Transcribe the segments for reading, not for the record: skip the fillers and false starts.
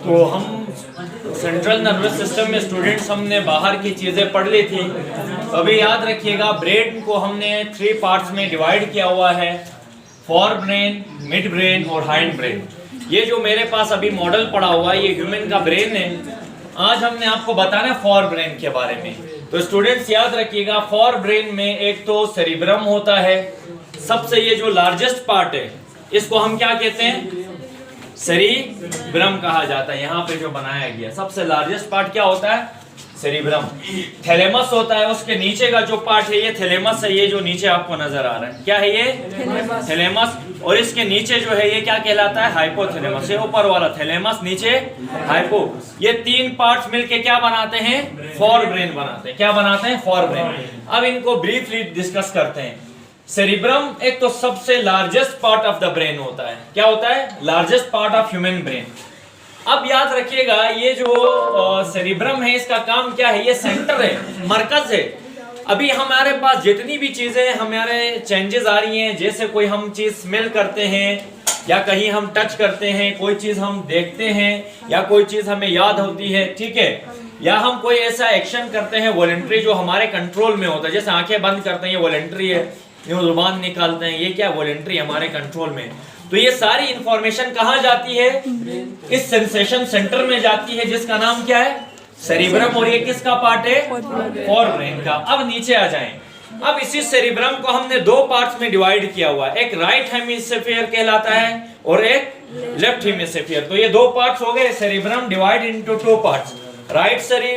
तो हम central nervous system में स्टूडेंट्स हमने बाहर की चीज़ें पढ़ ली थी। अभी याद रखिएगा, ब्रेन को हमने 3 पार्ट्स में डिवाइड किया हुआ है, फोर ब्रेन, मिड ब्रेन और हाइंड ब्रेन। ये जो मेरे पास अभी मॉडल पड़ा हुआ है ये ह्यूमन का ब्रेन है। आज हमने आपको बताना है फोर ब्रेन के बारे में। तो स्टूडेंट्स याद रखिएगा, फोर ब्रेन में एक तो सेरिब्रम होता है, सबसे ये जो लार्जेस्ट पार्ट है इसको हम क्या कहते हैं, सेरिब्रम कहा जाता है। यहाँ पे जो बनाया गया सबसे लार्जेस्ट पार्ट क्या होता है, सेरिब्रम। थैलेमस होता है, उसके नीचे का जो पार्ट है ये थैलेमस है, ये जो नीचे आपको नजर आ रहा है क्या है, ये थैलेमस। और इसके नीचे जो है ये क्या कहलाता है, हाइपोथैलेमस। ये ऊपर वाला थैलेमस, नीचे हाइपो, ये 3 पार्ट्स मिलके क्या बनाते हैं, फोर ब्रेन बनाते हैं। क्या बनाते हैं, फोर ब्रेन। अब इनको ब्रीफली डिस्कस करते हैं। सेरिब्रम एक तो सबसे largest part of the brain होता है। क्या होता है, largest part of human brain. अब याद रखिएगा, ये जो सेरिब्रम है इसका काम क्या है, ये सेंटर है, मरकज है। अभी हमारे पास जितनी भी चीजें हमारे चेंजेस आ रही हैं, जैसे कोई हम चीज स्मेल करते हैं या कहीं हम टच करते हैं, कोई चीज हम देखते हैं या कोई चीज हमें याद होती है, ठीक है, या हम कोई ऐसा एक्शन करते हैं वॉलंटरी जो हमारे कंट्रोल में होता है, जैसे आंखें बंद करते हैं ये वॉलंटरी है, यूं जुबान निकालते हैं ये क्या, वॉलंटरी, हमारे कंट्रोल में। तो ये सारी इंफॉर्मेशन कहाँ जाती है, इस सेंसेशन सेंटर में जाती है जिसका नाम क्या है, सेरिब्रम। और ये किसका पार्ट है, फोर ब्रेन का। अब नीचे आ जाएं। अब इसी सेरिब्रम को हमने 2 पार्ट्स में डिवाइड किया हुआ है, एक राइट हेमिस्फीयर कहलाता है और एक लेफ्ट हेमिस्फीयर। तो ये 2 पार्ट्स हो गए, cerebrum divide into 2 parts,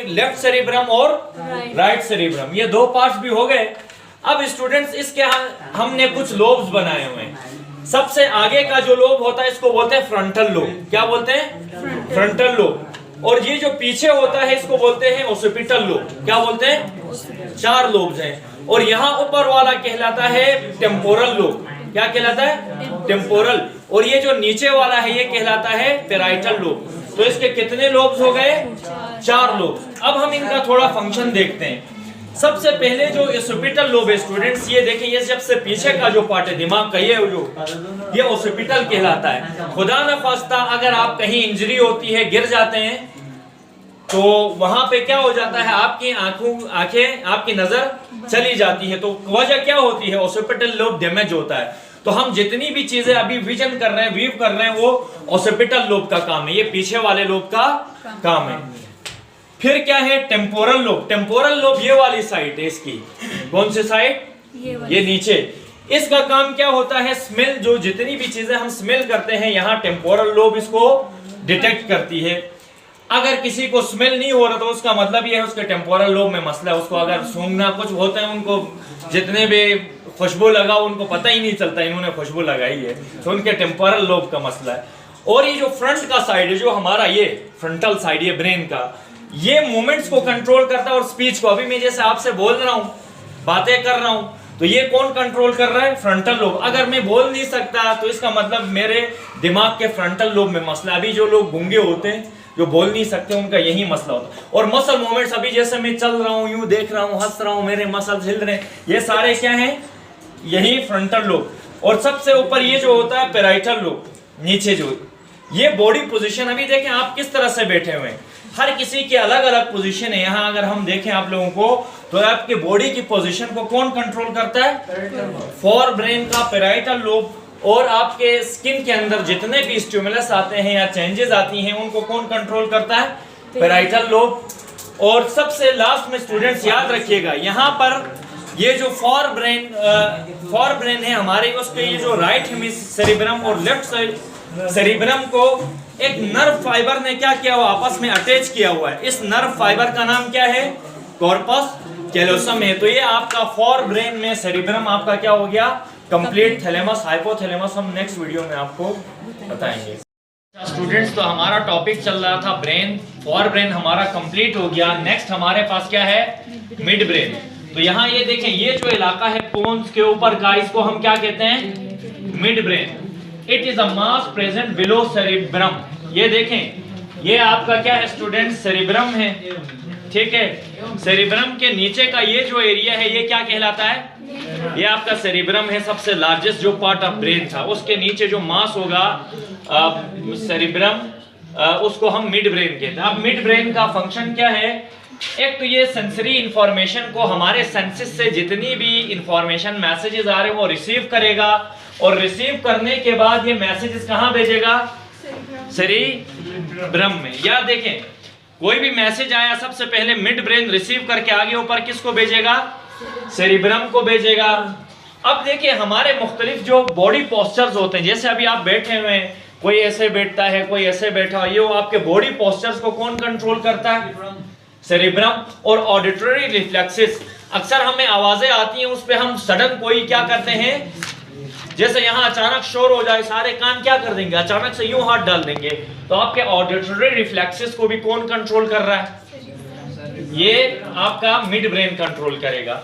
left cerebrum और राइट सेरिब्रम, ये 2 पार्ट्स भी हो गए। अब स्टूडेंट्स इसके हमने कुछ लोब्स बनाए हुए हैं। सबसे आगे का जो लोब होता है इसको बोलते हैं फ्रंटल लोब। क्या बोलते हैं, फ्रंटल लोब। और ये जो पीछे होता है इसको बोलते हैं ओसिपिटल लोब। क्या बोलते हैं, 4 लोब्स हैं। और यहाँ ऊपर वाला कहलाता है टेम्पोरल लोब। क्या कहलाता है, टेम्पोरल। और ये जो नीचे वाला है ये कहलाता है पेराइटल लोब। तो इसके कितने लोब्स हो गए, 4 लोब्स। अब हम इनका थोड़ा फंक्शन देखते हैं। सबसे पहले जो ओसिपिटल लोब है स्टूडेंट्स, ये देखें, ये सबसे पीछे का जो पार्ट है दिमाग का, ये ओसिपिटल कहलाता है। खुदा न खास्ता अगर आप कहीं इंजरी होती है, गिर जाते हैं, तो वहां पे क्या हो जाता है, आपकी आंखें, आपकी नजर चली जाती है। तो वजह क्या होती है, ओसिपिटल लोब डैमेज होता है। तो हम जितनी भी चीजें अभी विजन कर रहे हैं, व्यू कर रहे हैं, वो ओसिपिटल लोब का काम है, ये पीछे वाले लोब का काम है। फिर क्या है, टेम्पोरल लोब। टेम्पोरल लोब ये वाली साइड है इसकी, कौन सी साइड, ये नीचे। इसका काम क्या होता है, स्मेल, जो जितनी भी चीजें हम स्मेल करते हैं, यहाँ टेम्पोरल लोब इसको डिटेक्ट करती है। अगर किसी को स्मेल नहीं हो रहा तो उसका मतलब ये है उसके टेम्पोरल लोब में मसला है। उसको अगर सूंघना, कुछ होते हैं उनको जितने भी खुशबू लगा उनको पता ही नहीं चलता इन्होंने खुशबू लगाई है, तो उनके टेम्पोरल लोब का मसला है। और ये जो फ्रंट का साइड है, जो हमारा ये फ्रंटल साइड, ये ब्रेन का, ये मूवमेंट्स को कंट्रोल करता है और स्पीच को। अभी मैं जैसे आपसे बोल रहा हूँ, बातें कर रहा हूँ, तो ये कौन कंट्रोल कर रहा है, फ्रंटल लोब। अगर मैं बोल नहीं सकता तो इसका मतलब मेरे दिमाग के फ्रंटल लोब में मसला। अभी जो लोग गूंगे होते हैं, जो बोल नहीं सकते, उनका यही मसला होता है। और मसल मूवमेंट्स, अभी जैसे मैं चल रहा हूँ, यूं देख रहा हूँ, हंस रहा हूँ, मेरे मसल हिल रहे हैं, ये सारे क्या हैं, यही फ्रंटल लोब। और सबसे ऊपर ये जो होता है पेराइटल लोब, नीचे जो ये बॉडी पोजीशन। अभी देखें आप किस तरह से बैठे हुए हैं, हर किसी की अलग अलग पोजीशन है। यहाँ अगर हम देखें आप लोगों को, तो आपके बॉडी की पोजीशन को कौन कंट्रोल करता है, फोर ब्रेन का पेराइटल लोब। और आपके स्किन के अंदर जितने भी स्टिमुलस आते हैं या चेंजेस आती हैं, उनको कौन कंट्रोल करता है, पेराइटल लोब। और सबसे लास्ट में स्टूडेंट्स याद रखिएगा, यहाँ पर ये जो फोर ब्रेन है हमारे, उसके ये जो राइट सेरिब्रम और लेफ्ट सेरिब्रम को एक नर्व फाइबर ने क्या किया हुआ, आपस में अटैच किया हुआ है। इस नर्व फाइबर का नाम क्या है, कॉर्पस कैलोसम है। तो ये आपका फोर ब्रेन में सेरिब्रम आपका क्या हो गया, कंप्लीट। थैलेमस, हाइपोथैलेमस हम नेक्स्ट वीडियो में आपको बताएंगे। स्टूडेंट्स, तो हमारा टॉपिक चल रहा था ब्रेन, फोर ब्रेन हमारा कंप्लीट हो गया। नेक्स्ट हमारे पास क्या है, मिड ब्रेन। तो यहाँ ये देखें, ये जो इलाका है पोन्स के ऊपर का, इसको हम क्या कहते हैं, mid brain. It is a mass present below cerebrum. ये देखें, ये आपका क्या है स्टूडेंट, सेरिब्रम है, ठीक है। सेरिब्रम के नीचे का ये जो एरिया है, ये क्या कहलाता है, ये आपका सेरिब्रम है, सबसे लार्जेस्ट जो पार्ट ऑफ ब्रेन था। उसके नीचे जो मास होगा सेरिब्रम उसको हम मिड ब्रेन कहते हैं। अब मिड ब्रेन का फंक्शन क्या है? एक तो ये सेंसरी इंफॉर्मेशन को, हमारे सेंसेस से जितनी भी इंफॉर्मेशन मैसेजेस आ रहे हैं वो रिसीव करेगा, और रिसीव करने के बाद ये मैसेजेस कहाँ भेजेगा? सेरिब्रम में। या देखें, कोई भी मैसेज आया सबसे पहले मिड ब्रेन रिसीव करके आगे ऊपर किसको भेजेगा? सेरिब्रम को भेजेगा। अब देखिए, हमारे मुख्तलिफ जो बॉडी पोस्चर्स होते हैं, जैसे अभी आप बैठे हुए हैं, कोई ऐसे बैठता है, कोई ऐसे बैठा, ये आपके बॉडी पोस्चर्स को कौन कंट्रोल करता है? सेरिब्रम। और ऑडिटरी रिफ्लेक्सेस, अक्सर हमें आवाजें आती हैं, उस पे हम सडन कोई क्या करते हैं, जैसे यहाँ अचानक शोर हो जाए, सारे कान क्या कर देंगे? अचानक से यूं हाथ डाल देंगे। तो आपके ऑडिटरी रिफ्लेक्सेस को भी कौन कंट्रोल कर रहा है? ये आपका मिड ब्रेन कंट्रोल करेगा।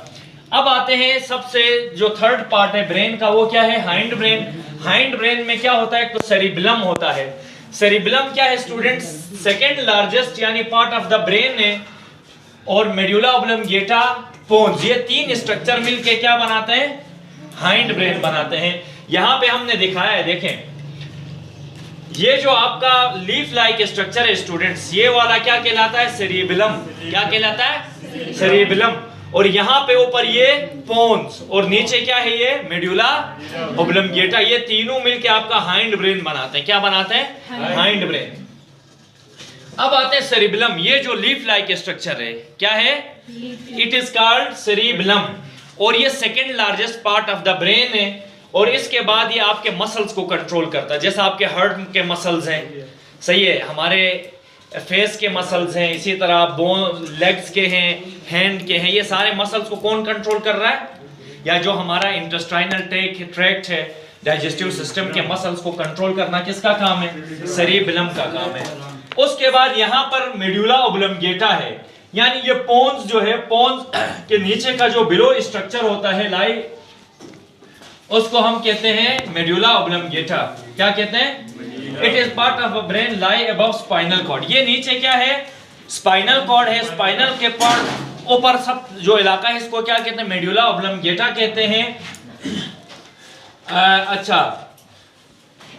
अब आते हैं सबसे जो थर्ड पार्ट है ब्रेन का, वो क्या है? Hind brain. हाइंड ब्रेन में क्या होता है? तो सेरिबेलम होता है। सेरिबेलम क्या है स्टूडेंट्स? सेकेंड लार्जेस्ट यानी पार्ट ऑफ द ब्रेन है, और मेडुला ऑब्लंगेटा, पोन्स, ये तीन स्ट्रक्चर मिलके क्या बनाते हैं? हाइंड ब्रेन बनाते हैं। यहां पे हमने दिखाया है, देखें, ये जो आपका लीफ लाइक स्ट्रक्चर है स्टूडेंट्स, ये वाला क्या कहलाता है? सेरिबेलम। क्या कहलाता है? सेरिबेलम। और यहाँ पे ऊपर ये पोन्स, और नीचे क्या है? ये मेडुला ऑब्लंगेटा। ये तीनों मिलके आपका हाइंड ब्रेन बनाते हैं। क्या बनाते हैं? Hind brain. अब आते हैं सेरिबेलम। ये जो लीफ लाइक स्ट्रक्चर है, क्या है? इट इज कॉल्ड सेरिबेलम, और ये second largest part of the brain है। और इसके बाद ये आपके मसल्स को कंट्रोल करता है, जैसे आपके हार्ट के मसल्स हैं, सही है, हमारे फेस के मसल्स हैं, इसी तरह बोन, लेग्स के हैं, हैंड के हैं, ये सारे मसल्स को कौन कंट्रोल कर रहा है? या जो हमारा इंटेस्टाइनल ट्रैक्ट है, डाइजेस्टिव सिस्टम के मसल्स को कंट्रोल करना किसका काम है? सेरिबेलम का काम है। उसके बाद यहाँ पर मेडुला ऑब्लंगेटा है, यानी ये पोन्स जो है, पोन्स के नीचे का जो बिलो स्ट्रक्चर होता है, लाई, उसको हम कहते हैं मेडुला ऑब्लंगेटा। क्या कहते हैं? It is part of a brain lie above spinal cord. ये नीचे क्या है? स्पाइनल कॉर्ड है। स्पाइनल के पार्ट ऊपर सब जो इलाका है, इसको क्या कहते हैं? मेडुला ऑब्लंगेटा कहते हैं। अच्छा,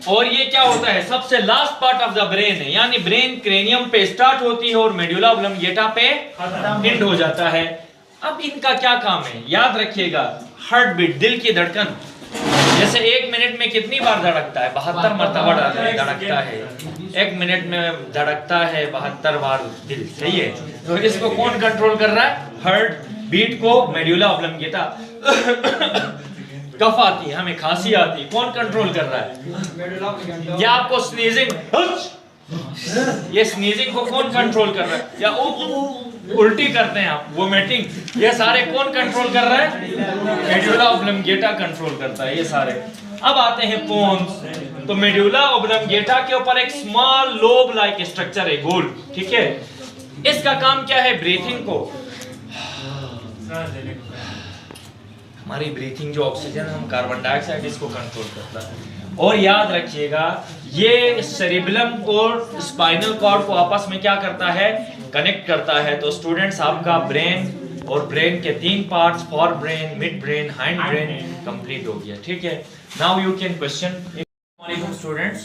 और ये क्या होता है? सबसे last part of the brain है, यानी ब्रेन क्रेनियम पे स्टार्ट होती है और मेडुला ऑब्लंगेटा पे एंड हो जाता है। अब इनका क्या काम है? याद रखिएगा, हार्ट बीट, दिल की धड़कन, जैसे एक मिनट में कितनी बार धड़कता है? 72 मरतबा धड़कता है। एक मिनट में धड़कता है 72 बार दिल, सही है। तो इसको कौन कंट्रोल कर रहा है? हार्ट बीट को मेडुला ऑब्लंगेटा। कफ आती है, हमें खांसी आती है, कौन कंट्रोल कर रहा है? या आपको स्नीजिंग, ये स्नीजिंग को कौन कंट्रोल कर रहा है? या उल्टी करते हैं आप, वोमिटिंग, ये सारे कौन कंट्रोल कर रहा है? मेडुला ऑब्लंगेटा कंट्रोल करता है ये सारे। अब आते हैं पोन्स। तो मेडुला ऑब्लंगेटा के ऊपर एक स्मॉल लोब लाइक स्ट्रक्चर है, गोल, ठीक है। इसका काम क्या है? ब्रीथिंग को, हमारी ब्रीथिंग जो ऑक्सीजन, हम कार्बन डाइऑक्साइड, इसको कंट्रोल करता है। और याद रखिएगा, ये सेरिबेलम और स्पाइनल कॉर्ड को आपस में क्या करता है? कनेक्ट करता है। तो स्टूडेंट्स, आपका ब्रेन और ब्रेन के तीन parts, for brain, mid brain, hind brain, complete हो गया, ठीक है। Now you can question students.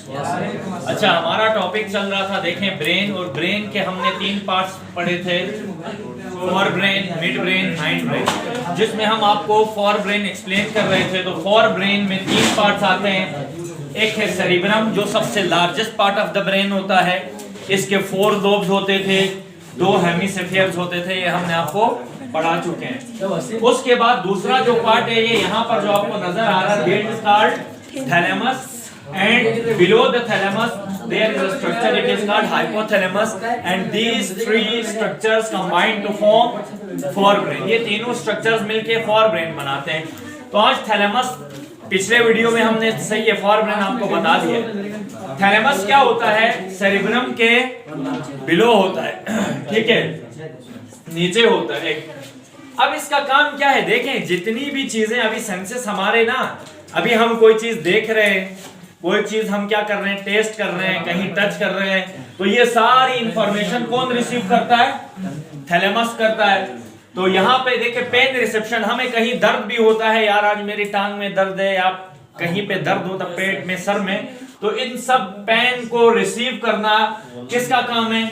अच्छा, हमारा टॉपिक चल रहा था, देखें, ब्रेन, और ब्रेन के हमने तीन पार्ट्स पढ़े थे, for brain, mid brain, hind brain, जिसमें हम आपको फॉर ब्रेन एक्सप्लेन कर रहे थे। तो फॉर ब्रेन में तीन पार्ट्स आते हैं। एक है सेरिब्रम, जो सबसे largest part of the brain होता है। इसके 4 लोब्स होते थे, 2 हेमिस्फीयर्स होते थे, ये हमने आपको पढ़ा चुके हैं। उसके बाद दूसरा जो पार्ट है, ये यहाँ पर जो आपको नजर आ रहा है, that is called thalamus, and below the thalamus there is a structure, it is called hypothalamus, and these 3 structures combine to form forebrain। ये तीनों structures मिलके forebrain बनाते हैं। तो आज थैलेमस, पिछले वीडियो में हमने, सही है, forebrain आपको बता दिया। थैलेमस क्या होता है? सेरिब्रम के बिलो होता है, ठीक है, नीचे होता है। अब इसका काम क्या है? देखें, जितनी भी चीजें अभी सेंसेस हमारे ना, अभी हम कोई चीज देख रहे हैं, कोई चीज हम क्या कर रहे हैं? टेस्ट कर रहे हैं, कहीं टच कर रहे हैं, तो ये सारी इंफॉर्मेशन कौन रिसीव करता है? थैलेमस करता है। तो यहाँ पे देखिए, पेन रिसेप्शन, हमें कहीं दर्द भी होता है, यार आज मेरी टांग में दर्द है, या कहीं पे दर्द होता पेट में, सर में, तो इन सब पेन को रिसीव करना किसका काम है?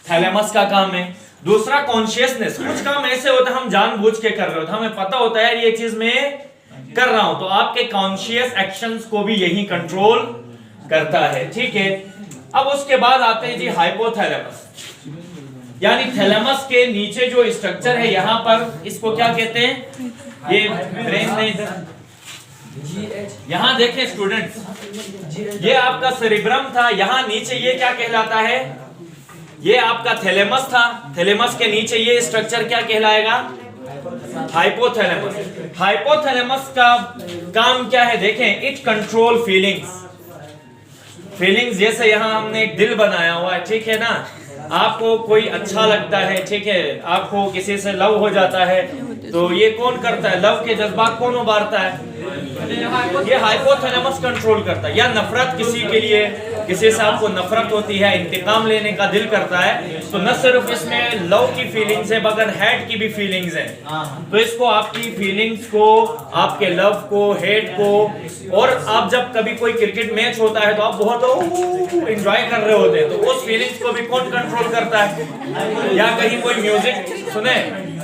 थैलेमस का काम है। दूसरा कॉन्शियसनेस, कुछ काम ऐसे होता है हम जानबूझ के कर रहे होते, हमें पता होता है ये चीज मैं कर रहा हूं, तो आपके कॉन्शियस एक्शंस को भी यही कंट्रोल करता है, ठीक है। अब उसके बाद आते हैं जी हाइपोथैलेमस, यानी थैलेमस के नीचे जो स्ट्रक्चर है यहां पर, इसको क्या कहते हैं? ये ब्रेन में, यहां देखें स्टूडेंट्स, ये आपका सेरिब्रम था, यहां नीचे ये क्या कहलाता है? ये आपका थैलेमस था, थैलेमस के नीचे ये स्ट्रक्चर क्या कहलाएगा? हाइपोथैलेमस। हाइपोथैलेमस का काम क्या है? देखें, इट कंट्रोल फीलिंग्स। फीलिंग्स जैसे यहां हमने एक दिल बनाया हुआ है, ठीक है ना, आपको कोई अच्छा लगता है, ठीक है, आपको किसी से लव हो जाता है, तो ये कौन करता है? लव के जज्बात कौन उभारता है? ये हाइपोथैलेमस कंट्रोल करता है। या नफरत, किसी के लिए, किसी से आपको नफरत होती है, इंतकाम लेने का दिल करता है, तो न सिर्फ इसमें लव की फीलिंग्स है बगैर हेट की भी फीलिंग्स है, तो इसको आपकी फीलिंग्स को, आपके लव को, हेट को, और आप जब कभी कोई क्रिकेट मैच होता है तो आप बहुत एंजॉय कर रहे होते हैं, तो उस फीलिंग्स को भी कौन कंट्रोल करता है? या कहीं कोई म्यूजिक सुने,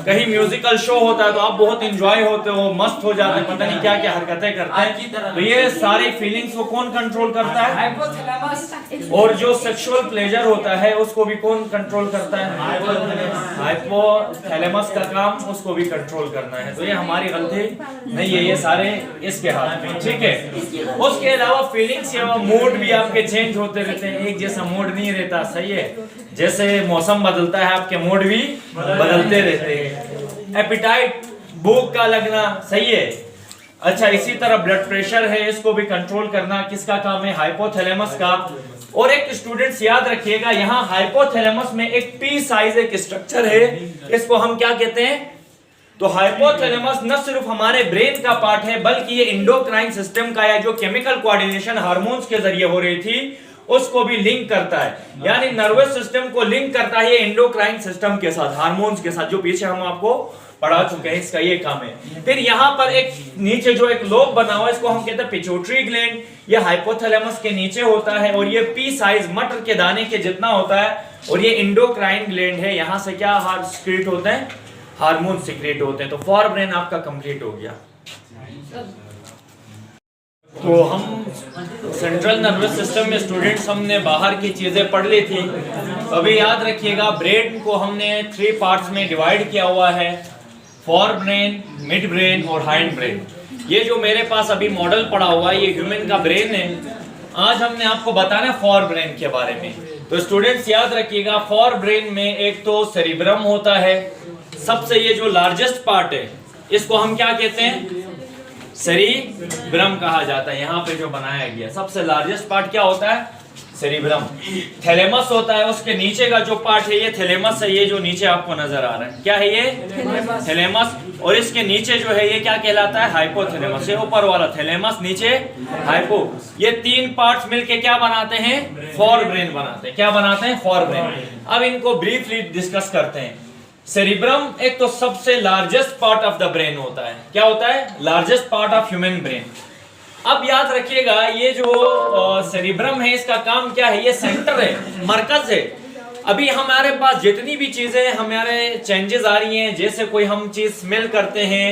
कहीं म्यूजिकल शो होता है तो आप बहुत एंजॉय होते हो, मस्त हो जाते हैं, पता नहीं क्या क्या हरकतें करते हैं, तो ये सारी फीलिंग्स को कौन कंट्रोल करता है? और जो सेक्सुअल प्लेजर होता है उसको भी कौन कंट्रोल करता है? हाइपोथैलेमस का काम उसको भी कंट्रोल करना है। तो ये हमारी गलती नहीं है, ये सारे इसके हाथ में, ठीक है। उसके अलावा फीलिंग्स या मूड भी आपके चेंज होते रहते हैं, एक जैसा मूड नहीं रहता, सही है। जैसे मौसम बदलता है आपके मूड भी बदलते रहते हैं। एपिटाइट, भूख का लगना, सही है। अच्छा, इसी तरह ब्लड प्रेशर है, इसको भी कंट्रोल करना किसका काम है? हाइपोथैलेमस का। और एक स्टूडेंट्स याद रखिएगा, यहाँ हाइपोथैलेमस में एक पी साइज एक स्ट्रक्चर है, इसको हम क्या कहते हैं? तो हाइपोथैलेमस न सिर्फ हमारे ब्रेन का पार्ट है, बल्कि ये एंडोक्राइन सिस्टम का, या जो केमिकल कोऑर्डिनेशन हार्मोन्स के जरिए हो रही थी उसको भी लिंक करता है, यानी नर्वस सिस्टम को लिंक करता है ये एंडोक्राइन सिस्टम के साथ, हार्मोन्स के साथ, जो पीछे हम आपको पढ़ा चुके हैं, इसका ये काम है। फिर यहाँ पर एक नीचे जो एक लोब बना हुआ है, इसको हम कहते हैं पिट्यूटरी ग्लैंड, ये हाइपोथैलेमस के नीचे होता है, और ये पी साइज मटर के दाने के जितना होता है, और ये एंडोक्राइन ग्लैंड है, यहाँ से क्या सिक्रेट होते हैं? हार्मोन सिक्रेट होते हैं। तो फॉर ब्रेन आपका कंप्लीट हो गया। तो हम सेंट्रल नर्वस सिस्टम में स्टूडेंट्स हमने बाहर की चीजें पढ़ ली थी। अभी याद रखिएगा, ब्रेन को हमने 3 पार्ट्स में डिवाइड किया हुआ है, फॉर ब्रेन, मिड ब्रेन और हाइंड ब्रेन। ये जो मेरे पास अभी मॉडल पड़ा हुआ है ये ह्यूमन का ब्रेन है। आज हमने आपको बताना फॉर ब्रेन के बारे में। तो स्टूडेंट्स याद रखिएगा, फॉर ब्रेन में एक तो सेरिब्रम होता है, सबसे ये जो लार्जेस्ट पार्ट है इसको हम क्या कहते हैं? सेरिब्रम कहा जाता है। यहाँ पे जो बनाया गया सबसे लार्जेस्ट पार्ट क्या होता है? सेरिब्रम। थैलेमस होता है, उसके नीचे का जो पार्ट है ये थैलेमस है, ये जो नीचे आपको नजर आ रहा है क्या है? ये थैलेमस। और इसके नीचे जो है ये क्या कहलाता है? हाइपोथैलेमस। ये ऊपर वाला थैलेमस, नीचे हाइपो, ये 3 पार्ट्स मिलके क्या बनाते हैं? फॉर ब्रेन बनाते हैं। क्या बनाते हैं? For brain. अब इनको ब्रीफली डिस्कस करते हैं। सेरिब्रम एक तो सबसे largest part of the brain होता है। क्या होता है? Largest part of human brain. अब याद रखिएगा, ये जो सेरिब्रम है इसका काम क्या है? ये सेंटर है, मरकज है। अभी हमारे पास जितनी भी चीजें हमारे चेंजेस आ रही हैं, जैसे कोई हम चीज स्मेल करते हैं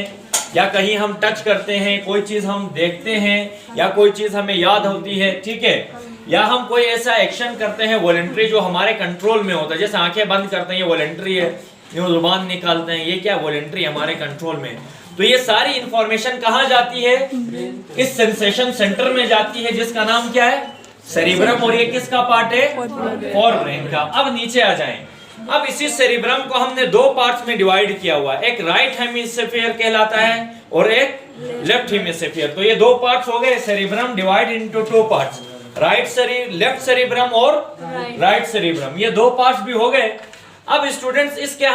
या कहीं हम टच करते हैं, कोई चीज हम देखते हैं या कोई चीज हमें याद होती है, ठीक है, या हम कोई ऐसा एक्शन करते हैं वॉलंटरी जो हमारे कंट्रोल में होता है, जैसे आंखें बंद करते हैं ये वॉलंटरी है, यूं जुबान निकालते हैं ये क्या? वॉलंटरी, हमारे कंट्रोल में। तो ये सारी इंफॉर्मेशन कहाँ जाती है? इस सेंसेशन सेंटर में जाती है, जिसका नाम क्या है? सेरिब्रम। और ये किसका पार्ट है? फॉर ब्रेन का। अब नीचे आ जाएं। अब इसी सेरिब्रम को हमने 2 पार्ट्स में डिवाइड किया हुआ है, एक राइट हेमिस्फीयर कहलाता है और एक लेफ्ट हेमिस्फीयर। तो ये 2 पार्ट्स हो गए, cerebrum divide into 2 parts, left cerebrum और राइट सेरिब्रम, ये 2 पार्ट्स भी हो गए। अब स्टूडेंट्स इसके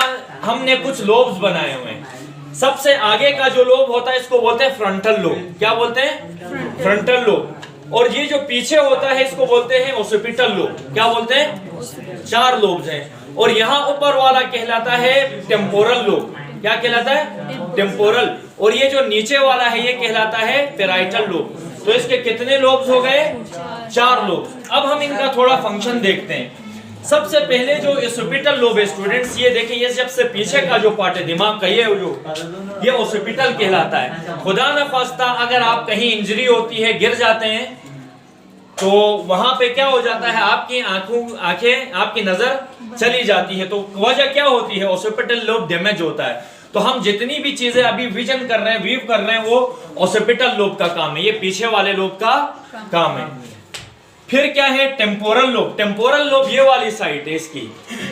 हमने कुछ लोब्स बनाए हुए हैं। सबसे आगे का जो लोब होता है इसको बोलते हैं फ्रंटल लोब। क्या बोलते हैं? Frontal lobe. और ये जो पीछे होता है इसको बोलते हैं ओसिपिटल लोब। क्या बोलते हैं? 4 लोब्स हैं। और यहाँ ऊपर वाला कहलाता है टेम्पोरल लोब। क्या कहलाता है? टेम्पोरल। और ये जो नीचे वाला है ये कहलाता है पैराइटल लोब। तो इसके कितने लोब्स हो गए? 4 लोब्स। अब हम इनका थोड़ा फंक्शन देखते हैं। सबसे पहले जो ओसिपिटल लोब है स्टूडेंट्स, ये देखें, ये सबसे पीछे का जो पार्ट है दिमाग का, ये ओसिपिटल कहलाता है। खुदा न खास्ता अगर आप कहीं इंजरी होती है, गिर जाते हैं, तो वहां पे क्या हो जाता है, आपकी आंखें आपकी नजर चली जाती है। तो वजह क्या होती है? ओसिपिटल लोब डैमेज होता है। तो हम जितनी भी चीजें अभी विजन कर रहे हैं, वीव कर रहे हैं, वो ओसिपिटल लोब का काम है, ये पीछे वाले लोब का काम है। फिर क्या है? Temporal lobe. टेम्पोरल लोब ये वाली साइड है इसकी।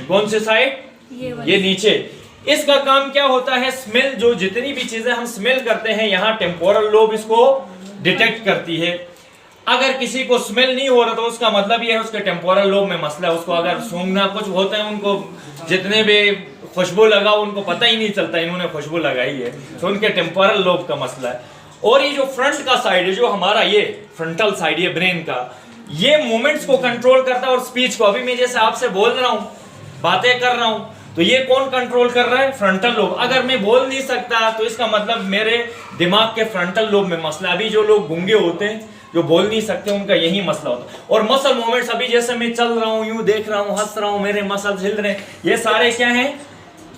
कौन सी साइड? ये नीचे। इसका काम क्या होता है? स्मेल, जो जितनी भी चीजें हम स्मेल करते हैं, यहाँ टेम्पोरल लोब इसको डिटेक्ट करती है। अगर किसी को स्मेल नहीं हो रहा तो उसका मतलब ये है उसके टेम्पोरल लोब में मसला है। उसको अगर सूंघना, कुछ होते हैं उनको जितने भी खुशबू लगा उनको पता ही नहीं चलता इन्होंने खुशबू लगाई है, तो उनके टेम्पोरल लोब का मसला है। और ये जो फ्रंट का साइड है, जो हमारा ये फ्रंटल साइड, ये ब्रेन का, ये मूवमेंट्स को कंट्रोल करता है और स्पीच को। अभी मैं जैसे आपसे बोल रहा हूँ, बातें कर रहा हूँ, तो ये कौन कंट्रोल कर रहा है? Frontal lobe. अगर मैं बोल नहीं सकता तो इसका मतलब मेरे दिमाग के फ्रंटल लोब में मसला। अभी जो लोग गूंगे होते हैं, जो बोल नहीं सकते, उनका यही मसला होता है। और मसल मूवमेंट्स, अभी जैसे मैं चल रहा हूँ, यूं देख रहा हूँ, हंस रहा हूँ, मेरे मसल हिल रहे हैं, ये सारे क्या हैं?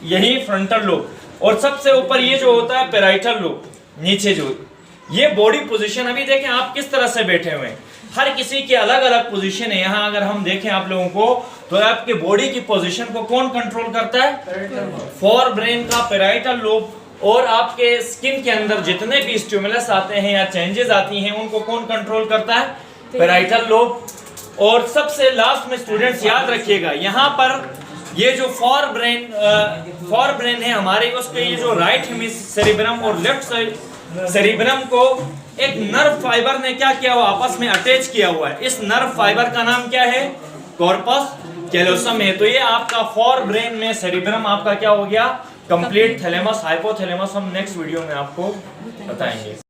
यही फ्रंटल लोब। और सबसे ऊपर ये जो होता है पैराइटल लोब, नीचे जो ये बॉडी पोजीशन। अभी देखें आप किस तरह से बैठे हुए हैं, हर किसी की अलग अलग पोजीशन है। यहाँ अगर हम देखें आप लोगों को, तो आपके बॉडी की पोजीशन को कौन कंट्रोल करता है? फोर ब्रेन का पैराइटल लोब। और आपके स्किन के अंदर जितने भी स्टिमुलस आते हैं या चेंजेस आती हैं, उनको कौन कंट्रोल करता है? Parietal lobe. और सबसे लास्ट में स्टूडेंट्स याद रखिएगा, यहाँ पर ये जो फोर ब्रेन है हमारे, उसके ये जो राइट सेरिब्रम और लेफ्ट सेरिब्रम को एक नर्व फाइबर ने क्या किया हुआ, आपस में अटैच किया हुआ है। इस नर्व फाइबर का नाम क्या है? कॉर्पस कैलोसम है। तो ये आपका फोर ब्रेन में सेरिब्रम आपका क्या हो गया? कंप्लीट। थैलेमस, हाइपोथैलेमस हम नेक्स्ट वीडियो में आपको बताएंगे।